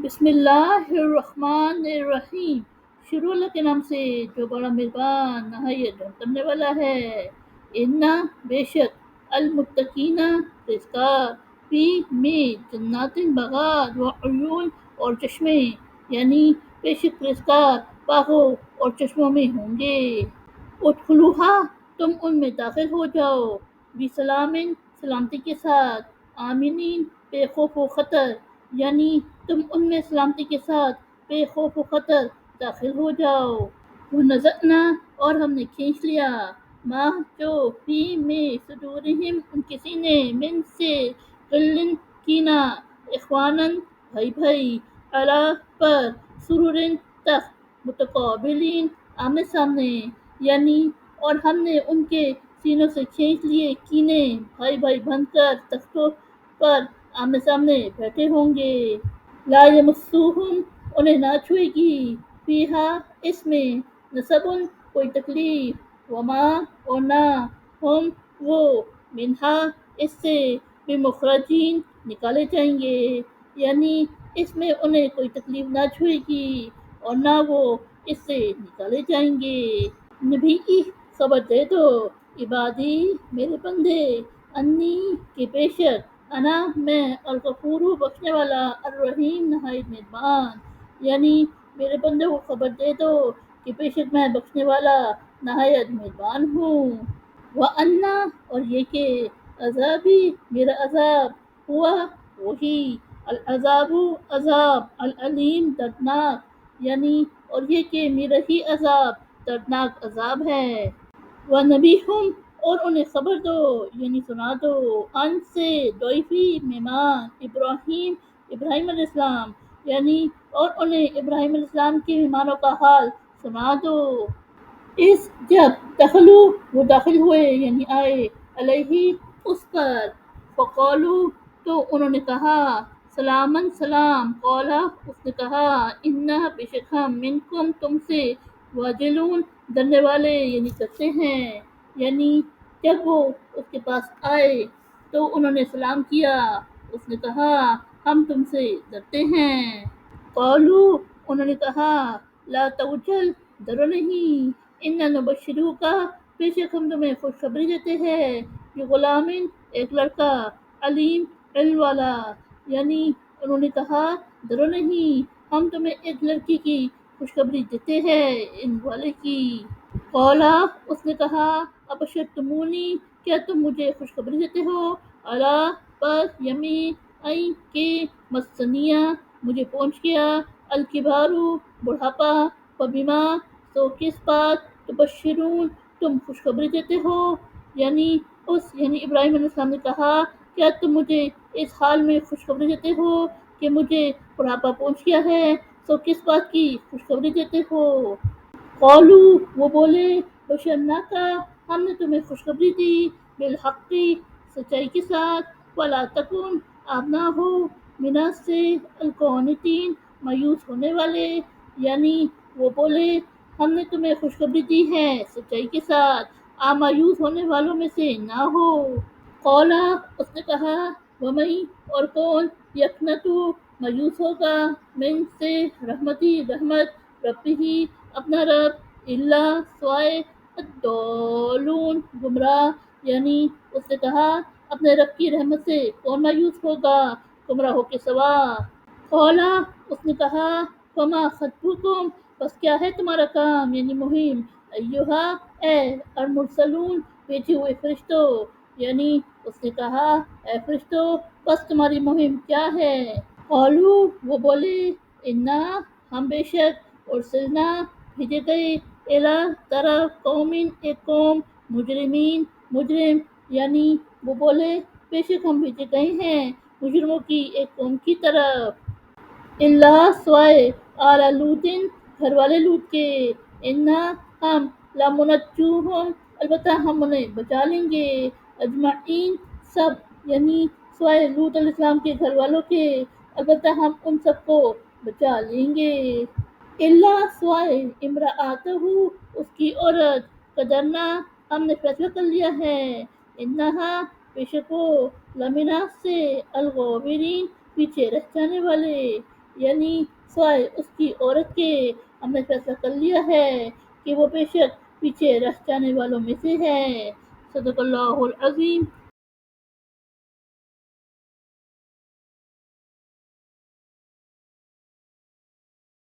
بسم اللہ الرحمن الرحیم۔ شروع اللہ کے نام سے جو بڑا مہربان نہایت رحم کرنے والا ہے۔ انا بے شک المتقین رزقار فی میں جنات باغات و عیون اور چشمے، یعنی بے شک رزقار باغوں اور چشموں میں ہوں گے۔ ادخلوہا تم ان میں داخل ہو جاؤ، بسلامن سلامتی کے ساتھ، آمینین بے خوف و خطر، یعنی تم ان میں سلامتی کے ساتھ بے خوف و خطر داخل ہو جاؤ۔ ونزعنا اور ہم نے کھینچ لیا، ما جو فی میں صدورہم ان کے سینے، من سے غلن کینہ، اخوانن بھائی بھائی، علی پر، سرورن تخت، متقابلین آمنے سامنے، یعنی اور ہم نے ان کے سینوں سے کھینچ لیے کینے، بھائی بھائی بن کر تختوں پر آمنے سامنے بیٹھے ہوں گے۔ لا یمسوہم انہیں نہ چھوئے گی، فیہا اس میں، نصبن کوئی تکلیف، وما اور نہ، ہم وہ، منہا اس سے، بمخرجین نکالے جائیں گے، یعنی اس میں انہیں کوئی تکلیف نہ چھوئے گی اور نہ وہ اس سے نکالے جائیں گے۔ نبی خبر دے دو، عبادی میرے بندے، انی کے بے شک، انا میں، الغفور بخشنے والا، الرحیم نہایت مہربان، یعنی میرے بندے کو خبر دے دو کہ بے شک میں بخشنے والا نہایت مہربان ہوں۔ وَأَنَّ اور یہ کہ، عذابی میرا عذاب، ہوا وہی، العذاب عذاب، العلیم دردناک، یعنی اور یہ کہ میرا ہی عذاب دردناک عذاب ہے۔ وَنَبِّئْهُمْ اور انہیں خبر دو، یعنی سنا دو، ان سے ضیفی مہمان، ابراہیم علیہ السلام، یعنی اور انہیں ابراہیم علیہ السلام کے مہمانوں کا حال سنا دو۔ اس جب دخلو وہ داخل ہوئے، یعنی آئے، علیہ اس پر، فقالو تو انہوں نے کہا، سلامن سلام، قولا اس نے کہا، انا بے شک ہم، منکم تم سے، واجلون ڈرنے والے یعنی ڈرتے ہیں، یعنی جب وہ اس کے پاس آئے تو انہوں نے سلام کیا، اس نے کہا ہم تم سے ڈرتے ہیں۔ قالو انہوں نے کہا، لا توجل ڈرو نہیں، انا نبشروک بے شک ہم تمہیں خوشخبری دیتے ہیں، بغلام ایک لڑکا، علیم علم والا، یعنی انہوں نے کہا ڈرو نہیں، ہم تمہیں ایک لڑکی کی خوشخبری دیتے ہیں، علم والے کی۔ قولا اس نے کہا، ابشرتمونی کیا تم مجھے خوشخبری دیتے ہو، الا پر، یمین این کے، مسنیہ مجھے پہنچ گیا، الکبارو بڑھاپا، فبما تو کس بات، تبشرون تم خوشخبری دیتے ہو، یعنی ابراہیم علیہ السلام نے کہا کیا تم مجھے اس حال میں خوشخبری دیتے ہو کہ مجھے بڑھاپا پہنچ گیا ہے، تو کس بات کی خوشخبری دیتے ہو۔ قالو وہ بولے، بشرناک ہم نے تمہیں خوشخبری دی، بالحق سچائی کے ساتھ، ولا تکن آپ نہ ہو، منا سے، القانتین مایوس ہونے والے، یعنی وہ بولے ہم نے تمہیں خوشخبری دی ہے سچائی کے ساتھ، آپ مایوس ہونے والوں میں سے نہ ہو۔ قولا اس نے کہا، ومن اور کون، یقنتو مایوس ہوگا، من سے رحمتی رحمت، ربہ اپنا رب، الا سوائے، الضالون گمراہ، یعنی اس نے کہا اپنے رب کی رحمت سے کون مایوس ہوگا گمراہوں کے سوا۔ قولا اس نے کہا، فما خطبکم پس کیا ہے تمہارا کام، یعنی مہم، ایہا اے، المرسلون بھیجے ہوئے فرشتوں، یعنی اس نے کہا اے فرشتوں پس تمہاری مہم کیا ہے۔ قالو وہ بولے، انا ہم بے شک، ارسلنا بھیجے گئے، الی طرف، قوم ایک قوم، مجرمین مجرم، یعنی وہ بولے بے شک ہم بھیجے گئے ہیں مجرموں کی ایک قوم کی طرف، الا سوائے، آل لوطن گھر والے لوط کے، انا ہم، لمنجوہم البتہ ہم انہیں بچا لیں گے، اجمعین سب، یعنی سوائے لوط علیہ السلام کے گھر والوں کے، البتہ ہم ان سب کو بچا لیں گے، الا سوائے، امرأتہ اس کی عورت، قدرنا ہم نے فیصلہ کر لیا ہے، انہا بے شک وہ، لمنہ سے، الغابرین پیچھے رہ جانے والے، یعنی سوائے اس کی عورت کے ہم نے فیصلہ کر لیا ہے کہ وہ بے شک پیچھے رہ جانے والوں میں سے ہے۔ صدق اللہ العظیم۔